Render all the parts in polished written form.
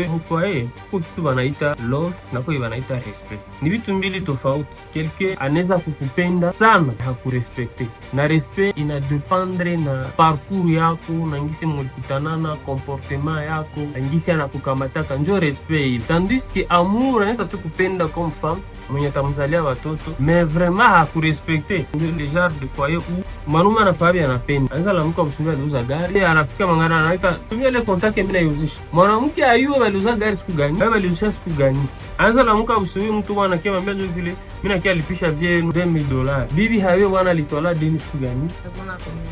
Mfoyer kuko kitu banaita love na kwa banaita respect. Ni vitu mbili tofauti. Quelqu'un anaweza kukupenda sana hakurespekte, na respect ina dependre na parcours yako na ngisi mulikutanana, comportement yako na ngisi anakukamataka, njo respect ile. Tandis que amour anaweza tu kupenda comme femme mwenye tamzalia watoto mais vraiment hakurespekte. Ndio le genre de foyer où mwanaume anafahamu anapenda, anza la mko msumia aliuza gari, anafika mangana anaita tumia ile contact mimi naizisha. Mwanamke ayue aliuza gari siku gani, wewe aliuza siku gani? Anza la mko msumia mtu bwana kia mbele vile mimi nakia alipisha vie $20. Bibi hawe bwana alitola deni siku gani?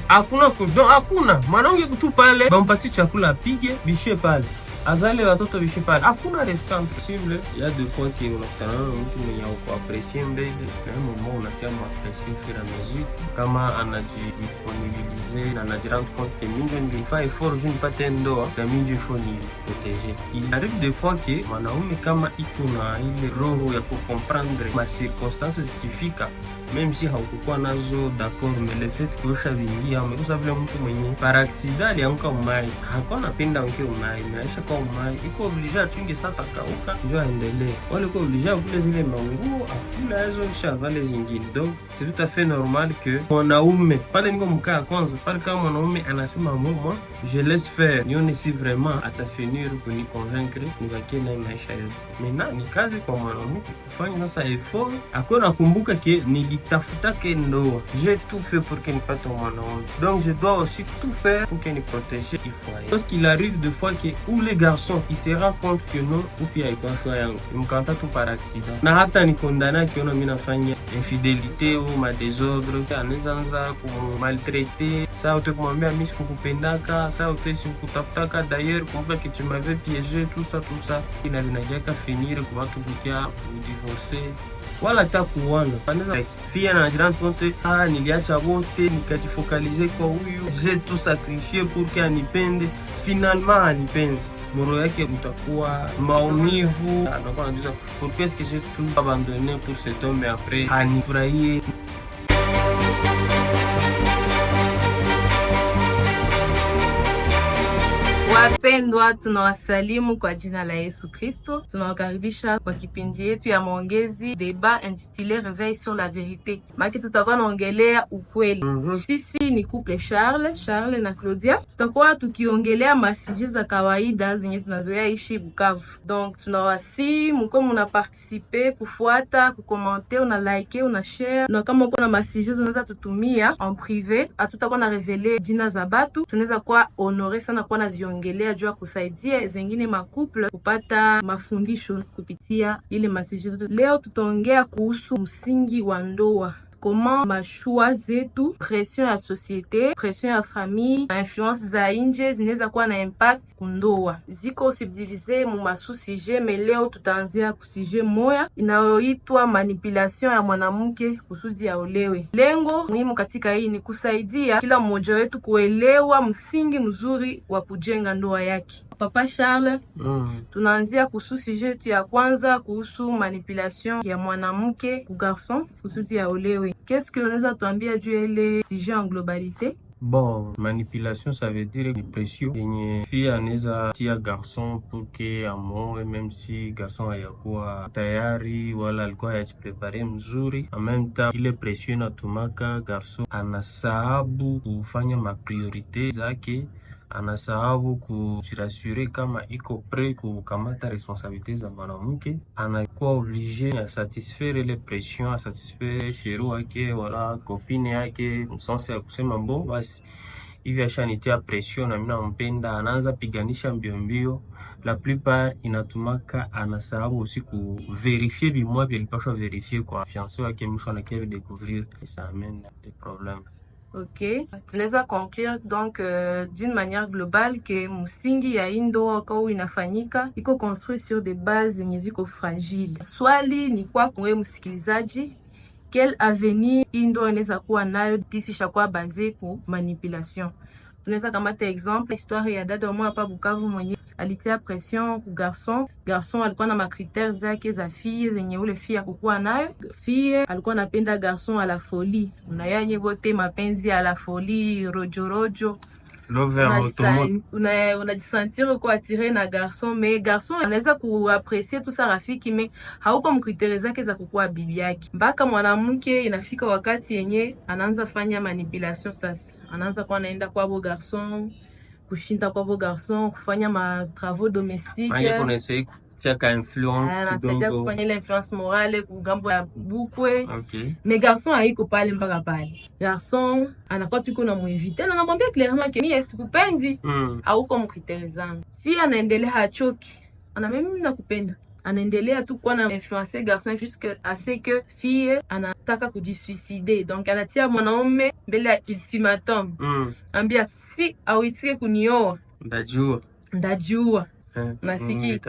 Hakuna kudo, hakuna. Mwanamke kutu pale bampatie chakula apige bishe pale. Azale watoto bishi pale. Hakuna rescamp possible. Il y a des fois qui unakutana na mtu mwenye uko apprecier mbele na moment unakia apprecier fira mesure kama anajidisponibiliser na anajirendre compte que mimi ndio nifaa effort je nipate ndoa na mimi ndio ni protéger. Il arrive des fois que mwanaume kama iko na ile roho ya comprendre ma circonstances zikifika même si haukukuwa nazo d'accord, mais le fait que ushavingia umekusa vile mtu mwenye par accident alianguka umai hakuwa anapenda unke umai maisha kwa umai iko obligé achunge sata kauka ndio aendelee, wale ko obligé vile zile manguo afula hizo kisha vale zingine. Donc c'est tout à fait normal que mwanaume pale niko mkaa kwanza pale kama mwanaume anasema moi je laisse faire, nione si vraiment atafinir kuni convaincre nibakie na maisha yote. Maintenant ni kazi kwa mwanamke kufanya sasa effort, akona kumbuka ke ni tafuta ke ndoa. J'ai tout fait pour que nipate mwanaume, donc je dois aussi tout faire pour que ni protéger il foyer. Parce qu'il arrive des fois que où les garçons il se rend compte que non ufi haikuwa choix yangu, nimkanta tu par accident na hata ni kondana kiona mimi nafanya infidélité ou ma désordre, anaweza anza kumaltraiter ça uto kumwambia mimi sikukupendaka ça uto sikutafutaka d'ailleurs kumbuka que tu m'avais piégé tout ça inavinakiaka finir kwa watu kukia divorcer wala takuwana paneza fia na jirani compte niliacha wote nikajifocaliser kwa huyu, j'ai tout sacrifié pour que anipende, finalement anipende. Moro yake mtakuwa maumivu, anakuwa anajuza pourquoi est-ce que j'ai tout abandonné pour cet homme et après anifurahie. Wapendwa, tunawasalimu kwa jina la Yesu Kristo. Tunawakaribisha kwa kipindi yetu ya maongezi débat intitulé Réveil sur la vérité. Maki tutakuwa naongelea ukweli. Sisi ni couple Charles na Claudia. Tutakuwa tukiongelea masiji za kawaida zenye tunazoea ishi Bukavu. Donc tunawasi mko muna participer, kufuata, kukomenter, una like, una share. Na kama uko na masiji unaweza tutumia en privé. Hatutakuwa na reveler jina za batu. Tunaweza kuwa honorer sana kwa na ongelea jua kusaidia zengine makuple kupata mafundisho kupitia ile message. Leo tutaongea kuhusu msingi wa ndoa. Comment mashua zetu, pression ya societe, pression ya famille, influence za nje zinaweza kuwa na impact kundoa. Ziko subdivise mu masu sujet, mais leo tutaanzia ku sujet moya inayoitwa manipulation ya mwanamke kusudi ya olewe. Lengo muhimu katika hii ni kusaidia kila mmoja wetu kuelewa msingi mzuri wa kujenga ndoa yake. Papa Charles, tunaanzia kuhusu sujet ya kwanza kuhusu manipulation ya mwanamke ku garçon kusudi ya olewe. Qu'est-ce que unaweza tuambia juu ile sujet en globalité? Bon, manipulation ça veut dire une pression yenye fille anaweza tia garçon pour que amoe, même si garçon hayakuwa tayari wala alikuwa hayajiprepare mzuri. En même temps ile pression inatumaka garçon anasahabu kufanya mapriorite zake, anasahabu kujirasure kama iko pre kukamata responsabilité za mwanamke, anakuwa obligé ya satisfaire ile pression, ya satisfaire chéri wake wala copine yake, msense ya kusema mbo basi hivi ashanitia pression na mimi nampenda, anaanza piganisha mbio. La plupart inatumaka anasahabu usiku verifier bimwa bilipasha verifier kwa fiancé wake, mwisho anakia découvrir et ça amène des problèmes. Ok, tunaweza conclure donc d'une manière globale que msingi ya ndoa kwa inafanyika iko construit sur des bases zenye ziko fragile. Swali ni kwa wewe msikilizaji, quel avenir ndoa inaweza kuwa nayo tisisha kwa base ku manipulation? Tunaweza kamata exemple histoire ya dada mmoja hapa Bukavu mwenye alitia pression ku garçon alikuwa na makriteri zake za fille zenye ule fille akukua nayo. Fille alikuwa anapenda garçon à la folie, unayanye bote mapenzi à la folie rojo. Love automoto. Unajisentir uko attiré na garçon, mais garçon anaweza kuapprécier tu sa rafiki, mais hauko mkriteri zake za kukuwa bibi yake. Mpaka mwanamke inafika wakati yenye anaanza fanya manipulation. Sasa anaanza kuwa anaenda kwa bo garçon, kushinda kwa bo garçon, kufanya ma travaux domestiques, chaka influence kidogo, kufanya ile influence morale kugambo ya bukwe. Okay. Mais garçon haiko pale mpaka pale. Garçon anakuwa tuko na muinvite na namwambia clairement que mimi sikupendi au kwa mkriteri zangu. Fille anaendelea hachoki. Ana mimi nakupenda. Anaendelea tu kuwa na influencer garçon jusqu'à ce que fille anataka kujisuicider. Donc anatia mwanaume mbele ya ultimatum. Ambia si awitike kunioa. Ndajua. Nasiki.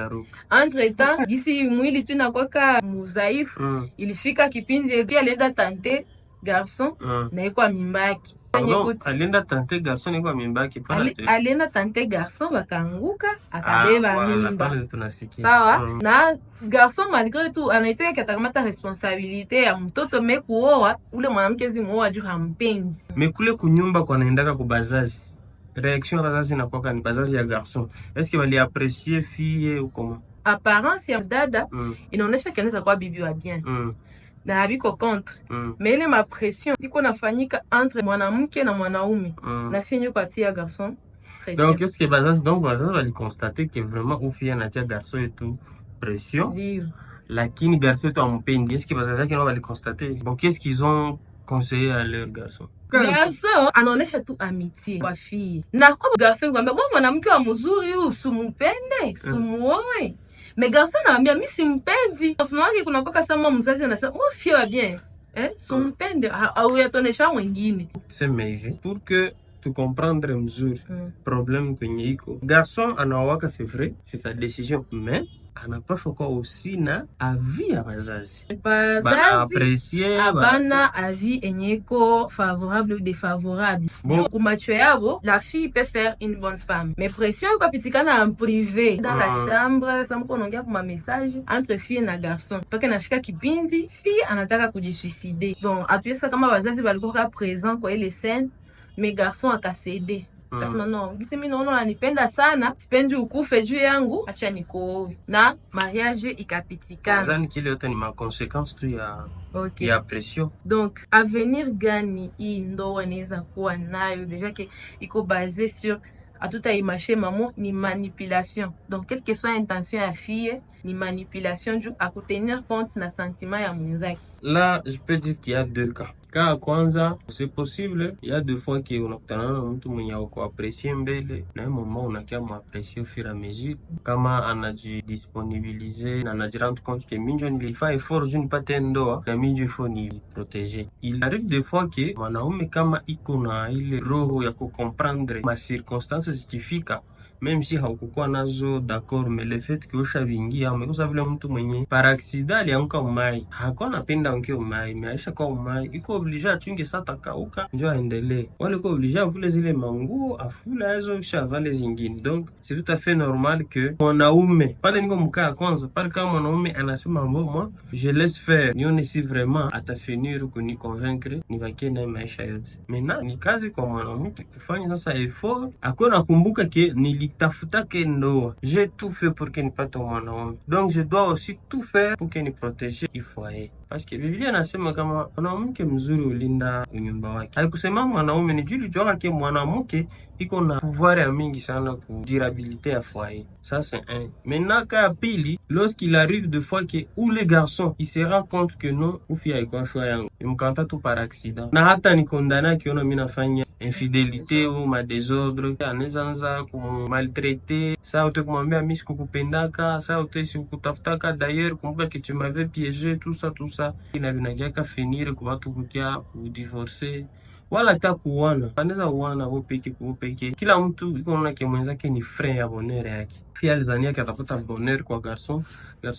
Entre temps, gisi mwili tu nakwaka muzaifu, ilifika kipindi pia alienda tante garçon na iko mimbaki. Alienda tante garçon iko mimbaki pala. Alienda tante garçon bakaanguka akabeba mimba. Sawa? Na garçon malgré tout anaitaka katakamata responsabilité ya mtoto mekuoa ule mwanamke zimuoa juu hampenzi. Mekule kunyumba kwa naendaka kubazazi. Réaction bazazi na kwa ni bazazi ya garçon. Est-ce que wali apprécier fille ou comment? Apparence ya dada inaonesha kanisa kwa bibi wa bien. Na habiko contre. Mais ile ma pression iko nafanyika entre mwanamke na mwanaume. Na fille nyuko atia garçon. Donc est-ce que bazazi wali constater que vraiment ou fille na tia garçon et tout pression? Lakini garçon tu ampendi. Est-ce que bazazi yake wali constater? Bon, qu'est-ce qu'ils ont conseillé à leur garçon? Garçon anaonesha tu amitié kwa fille. Na kwa garçon kwamba mwanamke wa mzuri huyu sumupende, sumuoe. Mais garçon anambia mimi simpendi. Garçon wake kuna kwa kama mzazi anasema fille wa bien. Sumumpende au yatonesha mwingine. Sema hivi pour que tu comprendre mzuri problème kwenye iko. Garçon anawaka c'est vrai, c'est sa décision, mais anapaswa kwa aussi na avis ya bazazi. Abana avis enyeko favorable ou défavorable. Bon, au macho yabo, la fille peut faire une bonne femme. Mais pression kwa pitikana en privé dans la chambre, ça mko naongea kwa message entre fille na garçon. Paka nafika kipindi, fille anataka kujisuicider. Bon, atuesa kama bazazi balikuwa présent kwa ile scène, mais garçon akasede. Kasema no, gisi mimi naona unanipenda sana, sipendi ukufe juu yangu, acha niko na mariage ikapitikana. Zani kile yote ni ma conséquence tu ya pression. Donc avenir gani hii ndoa inaweza kuwa nayo deja que iko basé sur atuta imache mamo ni manipulation. Donc quelle que soit intention ya fille, ni manipulation juu à tenir compte na sentiment ya mwenzake. Là, je peux dire qu'il y a deux cas. Kaa kwanza, c'est possible, il y a deux fois que unakutana na mtu mwenye uko apprécier mbele na yeye mama unakia m'apprécier au fur et à mesure kama anajidisponibiliser na anajirendre compte que minjo nilifanya effort je nipate ndoa na minjo ifo ni protéger. Il arrive des fois que mwanaume kama iko na ile roho ya kucomprendre ma circonstances zikifika même si haukukuwa nazo d'accord, mais le fait que ushavingia umekosa vile mtu mwenye par accident alianguka umai hakuwa napenda onke umai maisha kwa umai iko obligé achunge sata kauka ndio aendelee, wale ko obligé avule zile manguo afula hizo kisha avale zingine. Donc c'est tout à fait normal que mwanaume pale niko mkaa kwanza pale kama mwanaume anasema moi je laisse faire nione si vraiment atafinir kuni convaincre nibakie na maisha yote. Maintenant ni kazi kwa mwanamke kufanya sasa effort akona nakumbuka ke nilitafuta ke ndoa, j'ai tout fait pour que nipate mwanaume, donc je dois aussi tout faire pour que ni protéger ifoyer. Parce que Biblia nasema kama mwanamke mzuri ulinda nyumba wake. Haikusema mwanaume ni juli jua ke mwanamke iko na pouvoir ya mingi sana ku durabilité ya foyer. Ça c'est un. Maintenant cas pili, lorsqu'il arrive de fois que ou les garçons il se rend compte que non ou fia iko choix yangu imkanta tu par accident na hata ni condamné kiona mimi nafanya infidélité ou ma désordre anaweza kumaltraiter ça uto kumwambia mimi sikukupendaka ça uto sikutafutaka d'ailleurs kumbuka que tu m'avais piégé tout ça inavinakiaka finir kwa watu kukia kudivorcer wala hata kuwana anaweza uwana wao peke kila mtu iko na mwenzake ni frère ya bonheur yake. Fia alizania atapata bonheur kwa garçon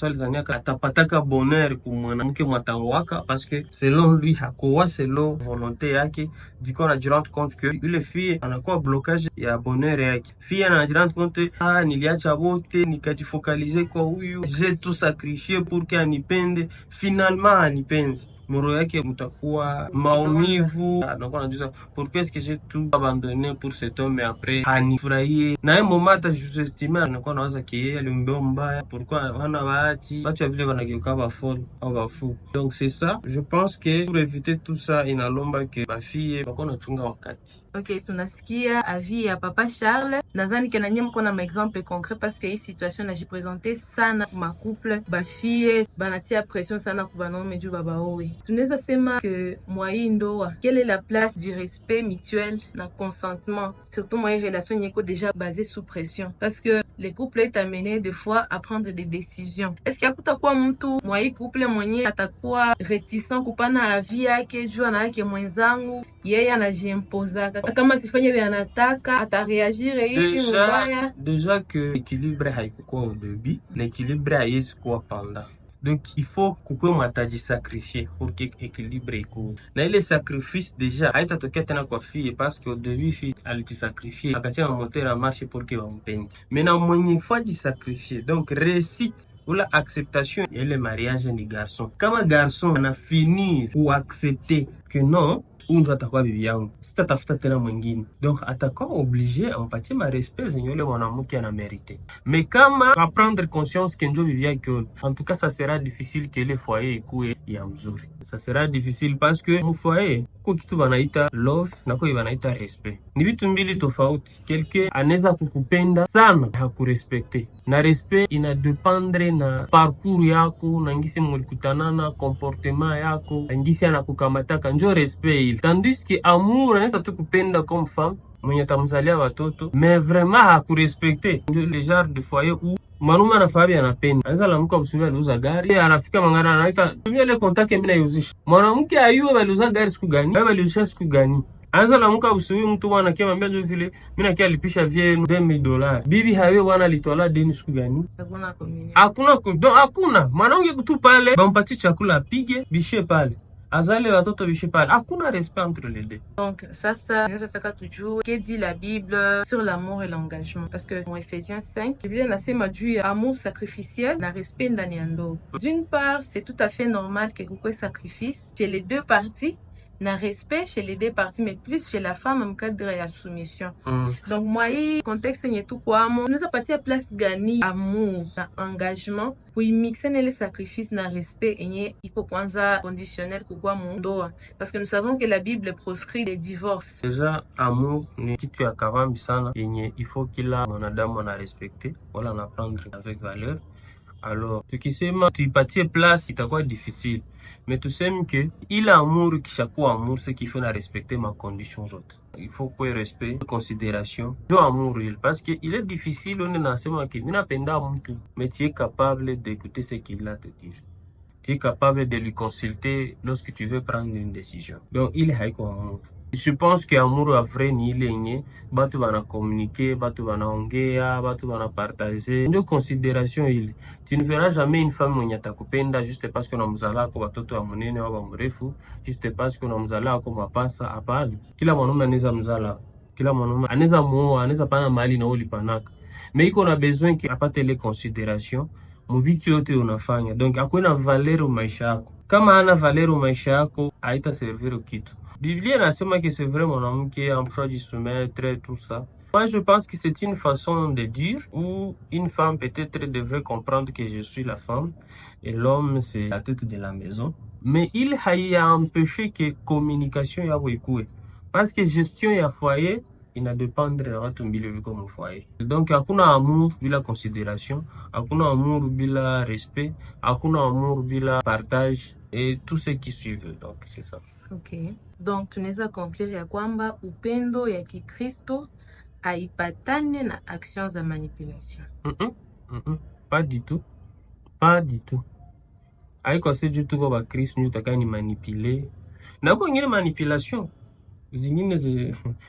alizania atapataka bonheur kwa mwanamke mwatawaka parce que selon lui hakowa selon volonté yake diko na rendre compte que ile fille anakuwa blocage ya bonheur yake. Fille ana rendre compte niliacha wote nikajifocaliser kwa huyu, j'ai tout sacrifié pour que anipende, finalement anipende. moro yake mtakuwa maumivu, anakuwa anajuza pourquoi est-ce que j'ai tout abandonné pour cet homme, et après hanifurahie na yeye mama atajustime, anakuwa anawaza ke yeye alimbeo mbaya, pourquoi hana bahati, watu vile wanageuka bafol au bafu. Donc c'est ça, je pense que pour éviter tout ça inalomba ke bafie bako na chunga wakati. Ok, tunasikia avis ya papa Charles. Nazani ke nanye mko na exemple concret parce que hii situation najipresente sana ma couple bafie banatia pression sana kwa banaume juu babaowe. Tunaweza sema que mwa hii ndoa, quelle est la place du respect mutuel na consentement, surtout mwa hii relation nyeko déjà basée sous pression, parce que les couples est amené des fois à prendre des décisions. Est-ce qu'il hakutakuwa mtu mwa hii couple mwenye atakuwa reticent kupana avis yake juu ana yake mwenzangu yeye anajimpozaka kama sifanye vile anataka atareagire hivi mbaya? Déjà que l'équilibre haikuwa au début, l'équilibre haisi kuwa pendant. Donc il faut kukwe mwataji sacrifier pour que équilibre iko. Na ile sacrifice déjà haitatokea tena kwa fille parce que au début fille alijisacrifier akatia moteur en marche pour que wampende. Maintenant mwenye fois di sacrifier, donc réussite ou la acceptation et le mariage ni garçon. Kama garçon ana finir ou accepter que non unjo atakuwa bibi yangu, sitatafuta tena mwingine, donc atakuwa obligé ampatie ma respect zenye ule mwanamke ana mérité. Mais kama va prendre conscience que njo bibi yake, en tout cas ça sera difficile que le foyer ikuwe ya mzuri. Ça sera difficile parce que mu foyer kuko kitu banaita love na kwa banaita respect, ni vitu mbili tofauti. Quelqu'un anaweza kukupenda sana hakurespecte, na respect ina dependre na parcours yako, na ngisi mlikutanana, comportement yako, ngisi anakukamataka, njo respect ile. Tandis que amour anaweza tu kupenda comme femme mwenye tamzalia watoto mais vraiment hakurespecte. Ndio le genre de foyer où mwanaume anafahamu anapenda, anaweza lamuka usiwe aliuza gari, anafika mangana anaita tumia ile contact mimi naizisha. Mwanamke ayuwe aliuza gari siku gani, wewe aliuzisha siku gani? Anza lamuka usiwe mtu bwana kia mwambia ndio vile mimi nakia alipisha vie $2000. Bibi hawe bwana alitola deni siku gani? Hakuna mwanamke kutu pale bampatie chakula apige bishe pale azale watoto bishe pale, hakuna respect entre les deux. Donc sasa nous sasa toujours que dit la Bible sur l'amour et l'engagement, parce que dans Ephésiens 5 la Bible nasema juu ya amour sacrificiel na respect ndani ya ndoa. D'une part c'est tout à fait normal que kuwe sacrifice chez les deux parties, na respect chez les deux parties, mais plus chez la femme en cadre ya soumission. Donc moi hii contexte yenye tu kwa amo unaweza patia place gani amour na engagement kuimixer na le sacrifice na respect yenye iko kwanza conditionnel kwa ndoa, parce que nous savons que la Bible proscrit les divorces. Déjà amour ni kitu ya kavambi sana yenye il faut kila mwanadamu na respecter wala na prendre avec valeur. Alors tukisema tuipatie place itakuwa difficile, mais tuseme que il amour kishakuwa amour, c'est qu'il faut na respecter ma condition zote. Il faut que respect, considération, do amour il, parce que il est difficile on nasema que mimi napenda mtu mais tu es capable d'écouter ce qu'il a te dire. Tu es capable de lui consulter lorsque tu veux prendre une décision. Donc il est haiko amour. Je pense que amour a vrai ni ile yenye batu bana communiquer, batu bana ongea, batu bana partager. Ndio considération ile. Tu ne verras jamais une femme mwenye atakupenda juste parce que unamzala kwa watoto wa munene au mrefu, juste parce que unamzala kwa mapasa. Hapana. Kila mwanaume anaweza mzala. Kila mwanaume anaweza muoa, anaweza pana mali na ulipanaka. Mais iko na besoin ki apate les considérations mu vitu yote unafanya. Donc hakuna valeur maisha yako. Kama hana valeur maisha yako, haita servir kitu. Biblia nasema que c'est vrai mwanamke amfra du soumettre tout ça. Moi je pense que c'est une façon de dire où une femme peut-être devrait comprendre que je suis la femme et l'homme c'est la tête de la maison. Mais il a empêché que communication ya wekue. Parce que gestion ya foyer ina dépendre de watu mbili comme foyer. Donc hakuna amour bila considération, hakuna amour bila respect, hakuna amour bila partage et tout ce qui suit. Donc c'est ça. Ok. Donc tunaweza conclure ya kwamba upendo ya Kikristo haipatane na actions za manipulation. Pas du tout. Pas du tout. Haiko c'est du tout kwa Kristo nitaka ni manipuler. Na kwa ngine manipulation zingine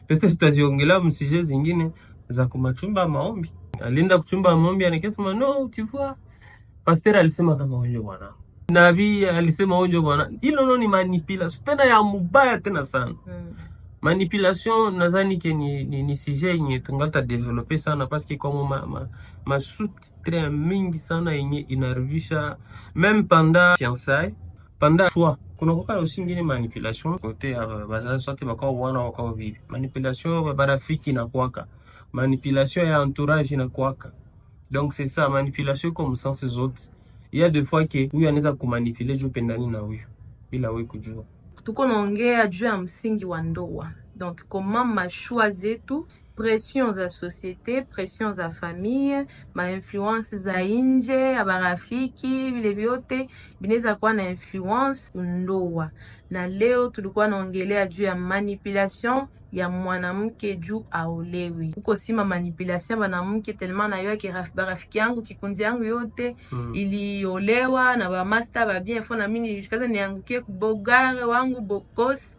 peut-être tutaziongela msije zingine za kumachumba maombi. Alinda kuchumba maombi anakesema no, tu vois. Pasteur alisema kama onjo bwana. Nabii alisema onjo bwana. Hilo ni manipulation. Tena ya mubaya tena sana. Manipulation nazani ke ni sujet yenye tungalita developer sana parce que comme ma sous-titre mingi sana yenye inarudisha même pendant fiançailles Panda choix kuna kuka aussi ngine manipulation kote ya bazazi sote bakao wana wakao vivi. Manipulation ya barafiki na kuwaka. Manipulation ya entourage na kuwaka. Donc c'est ça, manipulation comme ça ces autres. Il y a des fois que huyu anaweza kumanipuler juu pendani na huyu bila wewe kujua. Tuko naongea juu ya msingi wa ndoa. Donc comment mashua zetu, pression za societe, pression za famille, ma influence za nje, ya barafiki, vile vyote binaweza kuwa na influence ndoa. Na leo tulikuwa naongelea juu ya manipulation ya mwanamke juu aolewi. Uko sima manipulation mwanamke tellement na yake barafiki yangu kikundi yangu yote iliolewa na ba master ba bien fona mimi nilikaza niangukie kubogare wangu bokos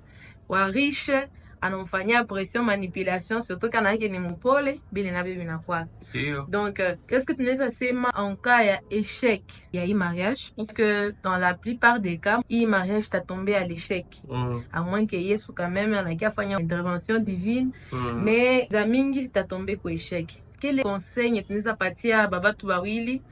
wa riche anamfanyia pression manipulation surtout kana yake ni mpole bile na bibi na kwa. Donc qu'est-ce que tunaweza sema en cas ya échec ya hii mariage parce que dans la plupart des cas hii mariage ta tombé à l'échec à moins que Yesu quand même anakia fanya intervention divine mais za mingi ta tombé kwa échec. Quel conseil tunaweza patia babatu bawili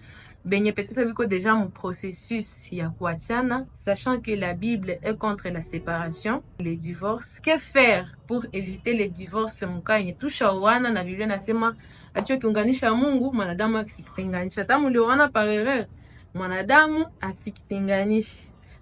benye peut-être biko déjà mon processus ya kuachana, sachant que la Bible est contre la séparation, les divorces. Que faire pour éviter les divorces mka yenye tushaoana na Biblia nasema acho kiunganisha Mungu mwanadamu akitenganisha. Tamu ulioana par erreur mwanadamu akitenganisha.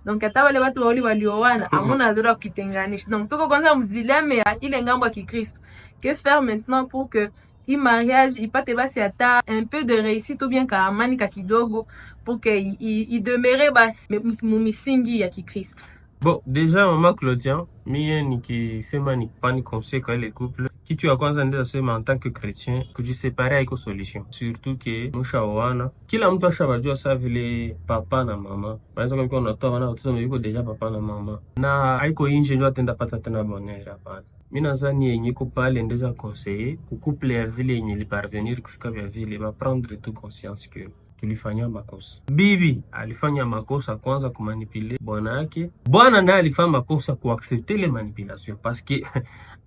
Donc hata wale watu walioana hamuna droit kitenganisha. Donc tuko kwanza mzileme ya ile ngambo ya Kikristo. Que faire maintenant pour que i mariage ipate basi ata un peu de réussite ou bien ka amani ka kidogo pour que i demeure basi mumisingi ya Kikristo. Bon, déjà mama Claudia, mie nikisema nikipani conseil kwa ile couple, kitu ya kwanza ndio sema en tant que chrétien, kujisepare haiko solution. Surtout que mshaoana, kila mtu ashabajua saa vile papa na mama. Maana kama uko unatoa wana watoto mliko deja papa na mama. Na haiko nje ndio atenda pata tena bonheur hapana. Mimi nadhani yenye ko pale ndeza conseiller ku couple ya vile yenye li parvenir kufika vya vile ba prendre tout conscience que tulifanya makosa. Bibi alifanya makosa kwanza kumanipule bwana yake. Bwana naye alifanya makosa kuaccepter les manipulations parce que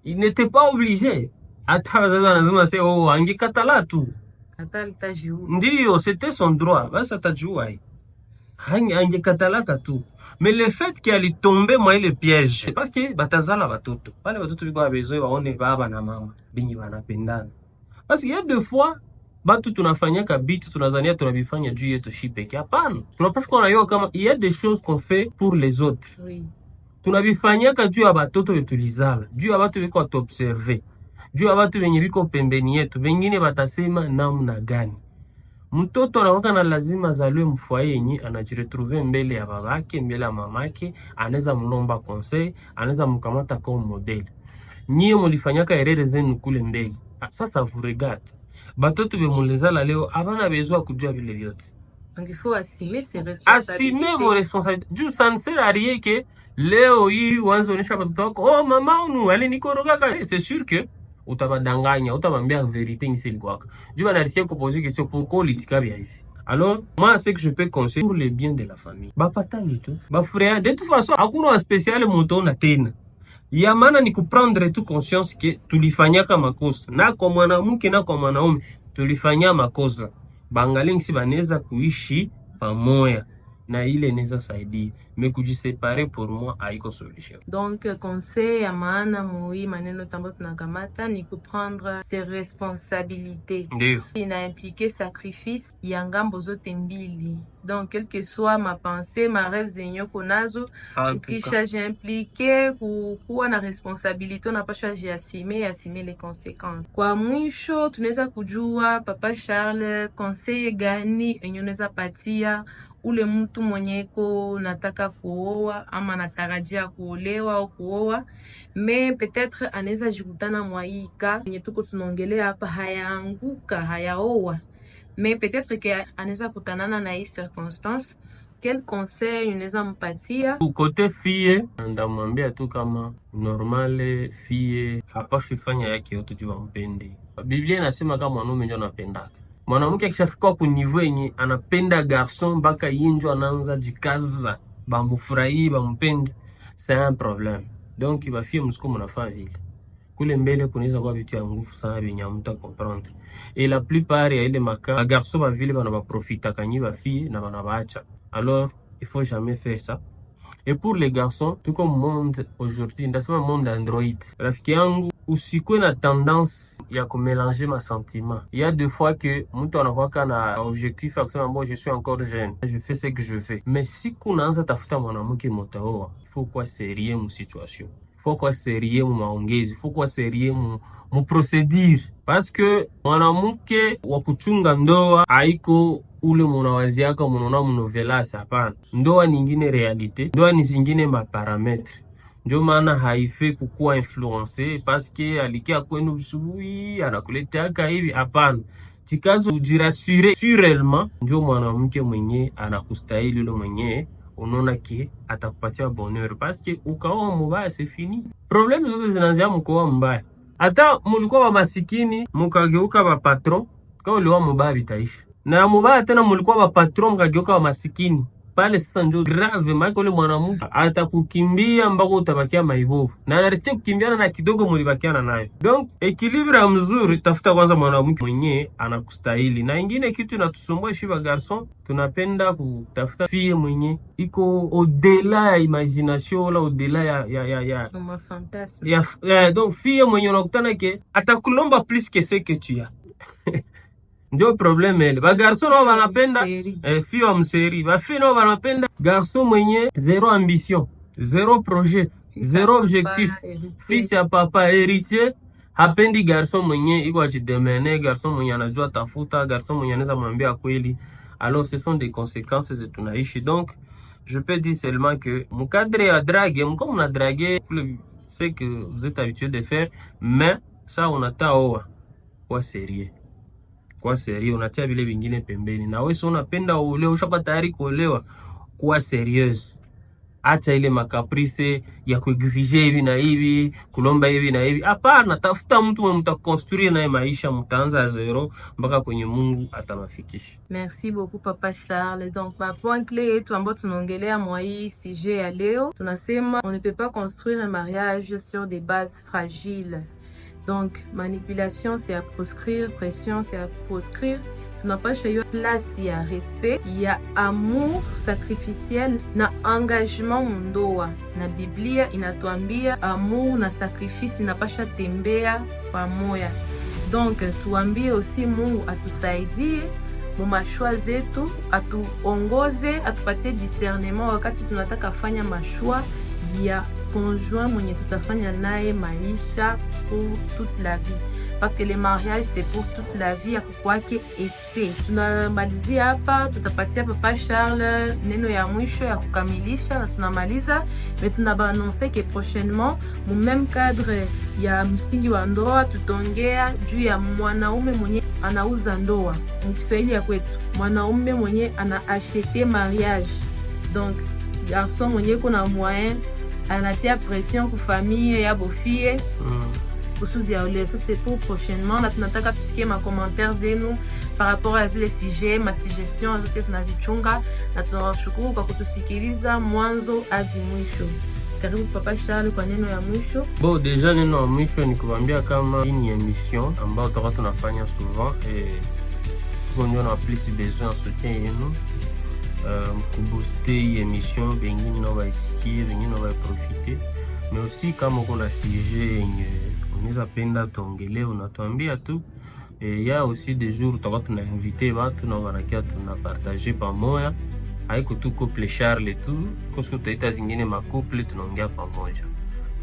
il n'était pas obligé. Hata wazazi wanasema sasa oh angekatala tu. Hata litajiua. Ndio, c'était son droit. Basi atajua hii. Angekatalaka tu. Mais le fait qu'elle est tombée moi le piège parce que batazala batoto. Wale batoto biko besoin waone baba na mama bingi wanapendana. Parce qu'il y a deux fois batu tunafanyaka bitu tunazania tunabifanya juu yetu shipeke. Hapana. Tunapaswa kuona hiyo kama il y a des choses qu'on fait pour les autres. Oui. Tunabifanyaka juu ya batoto betulizala, juu ya batu biko atobserver, juu ya batu benye biko pembeni yetu, bengine batasema namna gani. Mtoto anakuwa na lazima zalwe mfoyer yenye anajiretrouver mbele ya babake, mbele ya mamake, anaweza mlomba conseil, anaweza mkamata comme modèle. Nyie mulifanyaka erreur zenu kule mbele. Sasa vous regarde. Batoto bemulizala leo abana besoin kujua vile vyote. Donc il faut assumer ses responsabilités. Assumer vos responsabilités. Juu ça ne sert à rien que leo hii wanzo onesha batoto wako, oh mama unu alinikoroga kale. C'est sûr que utabadanganya, utabambia vérité niseli kwaka. Juu banarisia kuposer question pourquoi litika bia hivi. Alors, moi, ce que je peux conseiller pour le bien de la famille. Bapatani tu. Bafrea, de toute façon, hakuna spécial moto na tena. Ya maana ni kuprendre tu conscience que tulifanyaka makosa. Na kwa mwanamke na kwa mwanaume tulifanya makosa. Bangalingi si baneza kuishi pamoja. Na ile neza saidi. Mais kujisepare pour moi haiko solution. Donc conseil ya maana moi maneno tambo tunakamata ni kuprendre ses responsabilités. Ndio. Ina impliquer sacrifice ya ngambo zote mbili. Donc quelle que soit ma pensée, ma rêve zenyo konazo, kisha j'impliquer kuwa na responsabilité na pasha assumer les conséquences. Kwa mwisho tunaweza kujua Papa Charles conseil gani enye unaweza patia ule mtu mwenyeko nataka kuoa ama natarajia kuolewa au kuoa, mais peut-être anaweza jikutana mwaika yenye tuko tunaongelea hapa hayaanguka hayaoa, mais peut-être que anaweza kutanana na hii circonstance. Quel conseil unaweza mpatia? Kote fille ndamwambia tu kama normale fille hapashi fanya yake yote juu mpende. Biblia inasema kama mwanaume ndio anapendaka. Mwanamke akishafika ku niveau yenye anapenda garçon mpaka yinjo anaanza jikaza bamufurahi bampende, c'est un problème. Donc ba fille msiko mnafaa vile. Kule mbele kunaweza kuwa vitu ya nguvu sana benye mtu comprendre. Et la plupart ya ile maka garçon ba vile bana ba profita kanyi ba fille na bana baacha. Alors il faut jamais faire ça. Et pour les garçons, tout comme monde aujourd'hui, ndasema monde Android. Rafiki yangu, usikwe na tendance ya kumélanger ma sentiment. Il y a des fois que mtu anakuwa na objectif ya kusema bon, je suis encore jeune, je fais ce que je fais. Mais si kunaanza tafuta mwanamke motaoa, il faut quoi sérieux mu situation. Il faut quoi sérieux mu maongezi, il faut quoi sérieux mu procédure. Parce que mwanamke wa kuchunga ndoa haiko ule munawaziaka munaona munovelasi, hapana. Ndoa nyingine realite, ndoa ni zingine maparametre. Ndio maana haife kukuwa influence parce que alikia kwenu busubuhi anakuleteaka hivi, hapana. Chikazo ujirasure surellement, ndio mwanamke mwenye anakustahili, ule mwenye unaona ki atakupatia bonheur, parce que ukaoa mbaya c'est fini. Problème zote zinaanzia mkoa mbaya. Hata mulikuwa ba masikini mukageuka ba patron, kama uliwa mbaya vitaisha. Na mbaya tena mulikuwa ba patron mukageuka ba masikini. Pale sasa ndio grave, maana ule mwanamke atakukimbia mpaka utabakia maibovu. Na anarisikia kukimbiana na kidogo mulibakiana nayo. Donc equilibre mzuri, tafuta kwanza mwanamke mwenye anakustahili. Na ingine kitu inatusumbua shiba garçon, tunapenda kutafuta fille mwenye iko au-delà ya imagination wala au-delà ya fantasme. Donc fille mwenye unakutana ke atakulomba plus que ce que tu as. Ndio probleme ile. Ba garçon nao wanapenda fille wa mseri. Ba fille nao wanapenda garçon mwenye zero ambition, zero projet, zero objectif. Fils ya papa héritier. Hapendi garçon mwenye iko ajidemene, garçon mwenye anajua tafuta, garçon mwenye anaweza mwambia kweli. Alors ce sont des conséquences de tunaishi. Donc je peux dire seulement que mon cadre à drague, comme on a dragué ce que vous êtes habitué de faire, mais ça on a oa kwa sérieux. Kwa sérieux, unatia vile vingine pembeni. Na wewe unapenda uolewe, ushapa tayari kuolewa, kuwa serieuse. Acha ile makaprice ya kuexige hivi na hivi, kulomba hivi na hivi. Hapana, tafuta mtu mwenye mtakonstruire naye maisha, mtaanza zero mpaka kwenye Mungu atamafikisha. Merci beaucoup Papa Charles. Donc ma point clé yetu ambayo tunaongelea mwa hii sujet ya leo, tunasema on ne peut pas construire un mariage sur des bases fragiles. Donc, manipulation, c'est à proscrire, pression, c'est à proscrire. Tu n'as pas choisi place, il y a respect, il y a amour sacrificiel, na engagement mundoa. Na Biblia inatuambia amour na sacrifice inapasha tembea pamoja. Donc, tuambie aussi Mungu atusaidie mu mashua zetu, atuongoze, atupatie discernement wakati tunataka fanya mashua ya conjoint mwenye tutafanya naye maisha pour toute la vie, parce que le mariage c'est pour toute la vie, akukwake ese. Tunamalizia hapa, tutapatia Papa Charles neno ya mwisho ya kukamilisha na tunamaliza. Mais tunabaannonce que prochainement mu même cadre ya msingi wa ndoa tutongea juu ya mwanaume mwenye anauza ndoa. Mkiswahili ya kwetu, mwanaume mwenye ana acheter mariage. Donc garçon mwenye kuna moyen anatia pression ku famille ya bofie kusudi ya ole. Ça c'est pour prochainement. Na tunataka tusikie ma commentaires zenu par rapport à zile sujets, ma suggestion zote tunazichunga, na tunawashukuru kwa kutusikiliza mwanzo hadi mwisho. Karibu Papa Charles kwa neno ya mwisho. Bon, déjà neno ya mwisho ni kuambia kama hii ni emission ambayo tutakuwa tunafanya souvent ndio na plus besoin en soutien yenu. Kubooster hii emission, bengine na waisikie, bengine na waprofite. Mais aussi kama kuna sujet yenye unaweza penda tuongelee, unatuambia tu. Il y a aussi des jours tutakuwa tunainvite watu na wanakia tunapartager pamoja. Haiko tu couple Charles tu, kwa sababu tutaita zingine makouple tunaongea pamoja.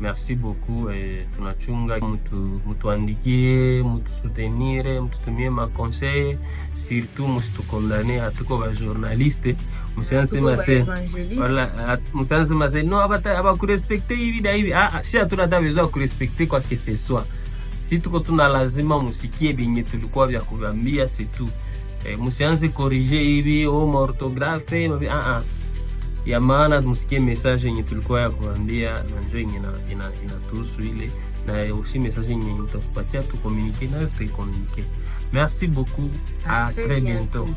Merci beaucoup. Tunachunga mutuandikie, mutusoutenir, mututumie ma conseil, surtout musitukondane, hatuko ba journaliste, musiansema se voilà, musiansema se no aba kurespecte hivi na hivi. Si hatuna besoin kurespecte kwa que ce soit. Si tuko tuna lazima musikie binye tulikuwa vya kuambia, c'est tout. Musianze corriger hivi orthographe ya maana, musikie message yenye tulikuwa ya kuambia na njoo yenye inatuhusu ile, na aussi message yenye tutakupatia tu communiquer na tu communiquer. Merci beaucoup, à très bientôt.